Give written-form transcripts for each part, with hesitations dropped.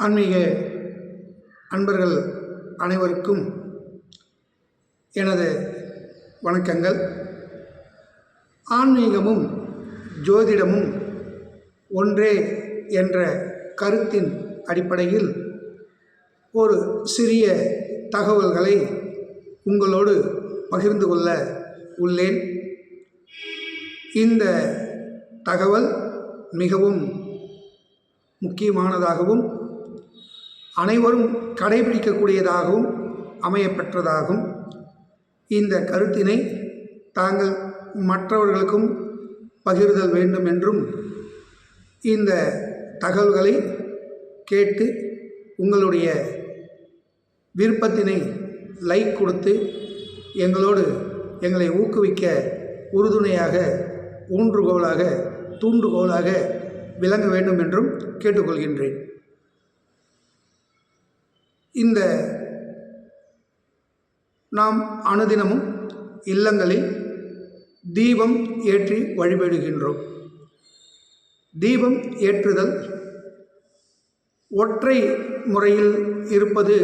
ஆன்மீக அன்பர்கள் அனைவருக்கும் எனது வணக்கங்கள். ஆன்மீகமும் ஜோதிடமும் ஒன்றே என்ற கருத்தின் அடிப்படையில் ஒரு சிறிய தகவல்களை உங்களோடு பகிர்ந்து கொள்ள உள்ளேன். இந்த தகவல் மிகவும் முக்கியமானதாகவும் அனைவரும் கடைபிடிக்கக்கூடியதாகவும் அமையப்பெற்றதாகும். இந்த கருத்தினை தாங்கள் மற்றவர்களுக்கும் பகிர்தல் வேண்டும் என்றும், இந்த தகவல்களை கேட்டு உங்களுடைய விருப்பத்தினை லைக் கொடுத்து எங்களை ஊக்குவிக்க உறுதுணையாக, ஊன்றுகோலாக, தூண்டுகோலாக விளங்க வேண்டும் என்றும் கேட்டுக்கொள்கின்றேன். இந்த நாம் அனுதினமும் இல்லங்களில் தீபம் ஏற்றி வழிபடுகின்றோம். தீபம் ஏற்றுதல் ஒற்றை முறையில் இருப்பது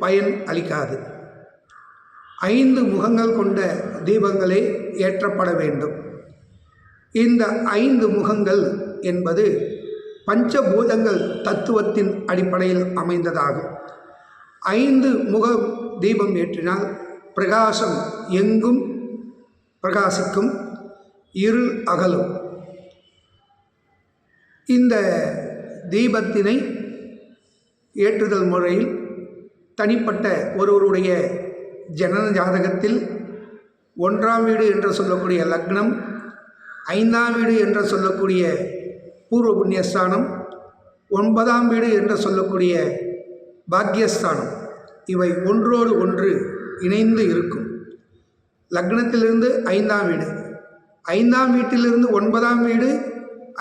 பயன் அளிக்காது. 5 முகங்கள் கொண்ட தீபங்களே ஏற்றப்பட வேண்டும். இந்த 5 முகங்கள் என்பது பஞ்சபூதங்கள் தத்துவத்தின் அடிப்படையில் அமைந்ததாகும். 5 முக தீபம் ஏற்றினால் பிரகாசம் எங்கும் பிரகாசிக்கும், இருள் அகலும். இந்த தீபத்தினை ஏற்றுதல் முறையில் தனிப்பட்ட ஒருவருடைய ஜனன ஜாதகத்தில் 1ஆம் வீடு என்று சொல்லக்கூடிய லக்னம், 5ஆம் வீடு என்று சொல்லக்கூடிய பூர்வ புண்ணியஸ்தானம், 9ஆம் வீடு என்று சொல்லக்கூடிய பாக்யஸ்தானம், இவை ஒன்றோடு ஒன்று இணைந்து இருக்கும். லக்னத்திலிருந்து 5ஆம் வீடு, 5ஆம் வீட்டிலிருந்து 9ஆம் வீடு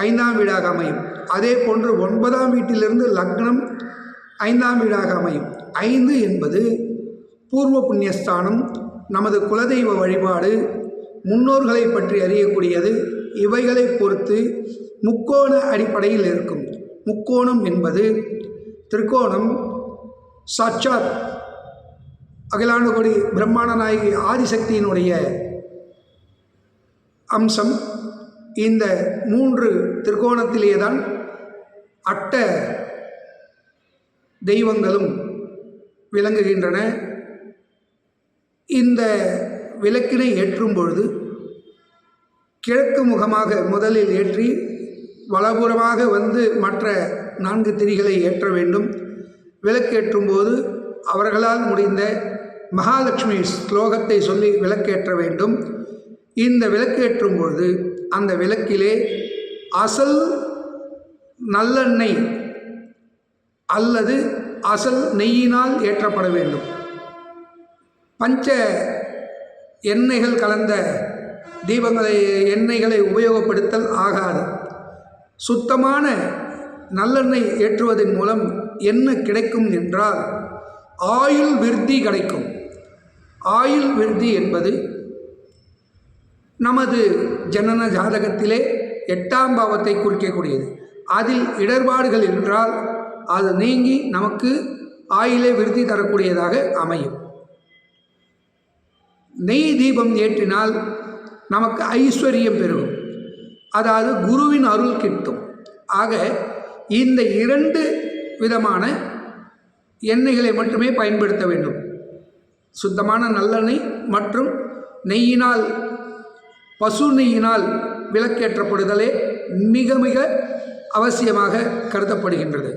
5ஆம் வீடாக அமையும். அதே போன்று 9ஆம் வீட்டிலிருந்து லக்னம் 5ஆம் வீடாக அமையும். 5 என்பது பூர்வ புண்ணியஸ்தானம், நமது குலதெய்வ வழிபாடு, முன்னோர்களை பற்றி அறியக்கூடியது. இவைகளை பொறுத்து முக்கோண அடிப்படையில் இருக்கும். முக்கோணம் என்பது திரிகோணம் சாட்சாத் அகிலாண்ட கோடி பிரம்மாண்ட நாயகி ஆதிசக்தியினுடைய அம்சம். இந்த 3 திரிகோணத்திலே தான் அட்ட தெய்வங்களும் விளங்குகின்றன. இந்த விளக்கினை ஏற்றும் பொழுது கிழக்கு முகமாக முதலில் ஏற்றி வலப்புறமாக வந்து மற்ற 4 திரிகளை ஏற்ற வேண்டும். விளக்கேற்றும் போது அவர்களால் முடிந்த மகாலட்சுமி ஸ்லோகத்தை சொல்லி விளக்கேற்ற வேண்டும். இந்த விளக்கேற்றும் பொழுது அந்த விளக்கிலே அசல் நல்லெண்ணெய் அல்லது அசல் நெய்யினால் ஏற்றப்பட வேண்டும். பஞ்ச எண்ணெய்கள் கலந்த எண்ணெய்களை உபயோகப்படுத்தல் ஆகாது. சுத்தமான நல்லெண்ணெய் ஏற்றுவதன் மூலம் என்ன கிடைக்கும் என்றால் ஆயுள் விருத்தி கிடைக்கும். ஆயுள் விருத்தி என்பது நமது ஜனன ஜாதகத்திலே 8ஆம் பாவத்தை குறிக்கக்கூடியது. அதில் இடர்பாடுகள் என்றால் அது நீங்கி நமக்கு ஆயுளை விருத்தி தரக்கூடியதாக அமையும். நெய் தீபம் ஏற்றினால் நமக்கு ஐஸ்வர்யம் பெருகும், அதாவது குருவின் அருள் கிட்டும். ஆக இந்த 2 விதமான எண்ணெய்களை மட்டுமே பயன்படுத்த வேண்டும். சுத்தமான நல்லெண்ணெய் மற்றும் நெய்யினால், பசு நெய்யினால் விளக்கேற்றப்படுதலே மிக மிக அவசியமாக கருதப்படுகின்றது.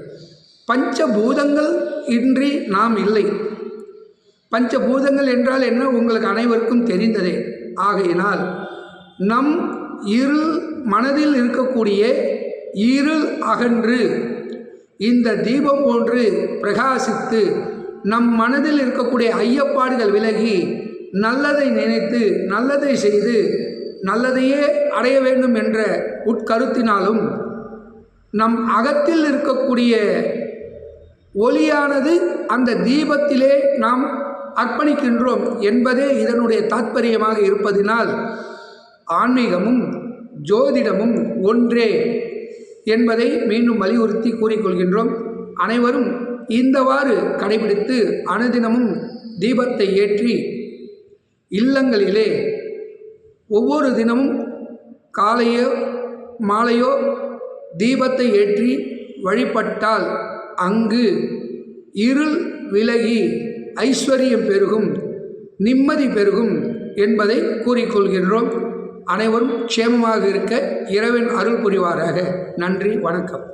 பஞ்சபூதங்கள் இன்றி நாம் இல்லை. பஞ்சபூதங்கள் என்றால் என்ன உங்களுக்கு அனைவருக்கும் தெரிந்ததே. ஆகையினால் நம் மனதில் இருக்கக்கூடிய இருள் அகன்று இந்த தீபம் போன்று பிரகாசித்து நம் மனதில் இருக்கக்கூடிய ஐயப்பாடுகள் விலகி நல்லதை நினைத்து நல்லதை செய்து நல்லதையே அடைய வேண்டும் என்ற உட்கருத்தினாலும் நம் அகத்தில் இருக்கக்கூடிய ஒளியானது அந்த தீபத்திலே நாம் அர்ப்பணிக்கின்றோம் என்பதே இதனுடைய தாத்பரியமாக இருப்பதினால் ஆன்மீகமும் ஜோதிடமும் ஒன்றே என்பதை மீண்டும் வலியுறுத்தி கூறிக்கொள்கின்றோம். அனைவரும் இந்தவாறு கடைபிடித்து அனுதினமும் தீபத்தை ஏற்றி இல்லங்களிலே ஒவ்வொரு தினமும் காலையோ மாலையோ தீபத்தை ஏற்றி வழிபட்டால் அங்கு இருள் விலகி ஐஸ்வர்யம் பெருகும், நிம்மதி பெருகும் என்பதை கூறிக்கொள்கின்றோம். அனைவரும் க்ஷேமமாக இருக்க இறைவன் அருள் புரிவாராக. நன்றி, வணக்கம்.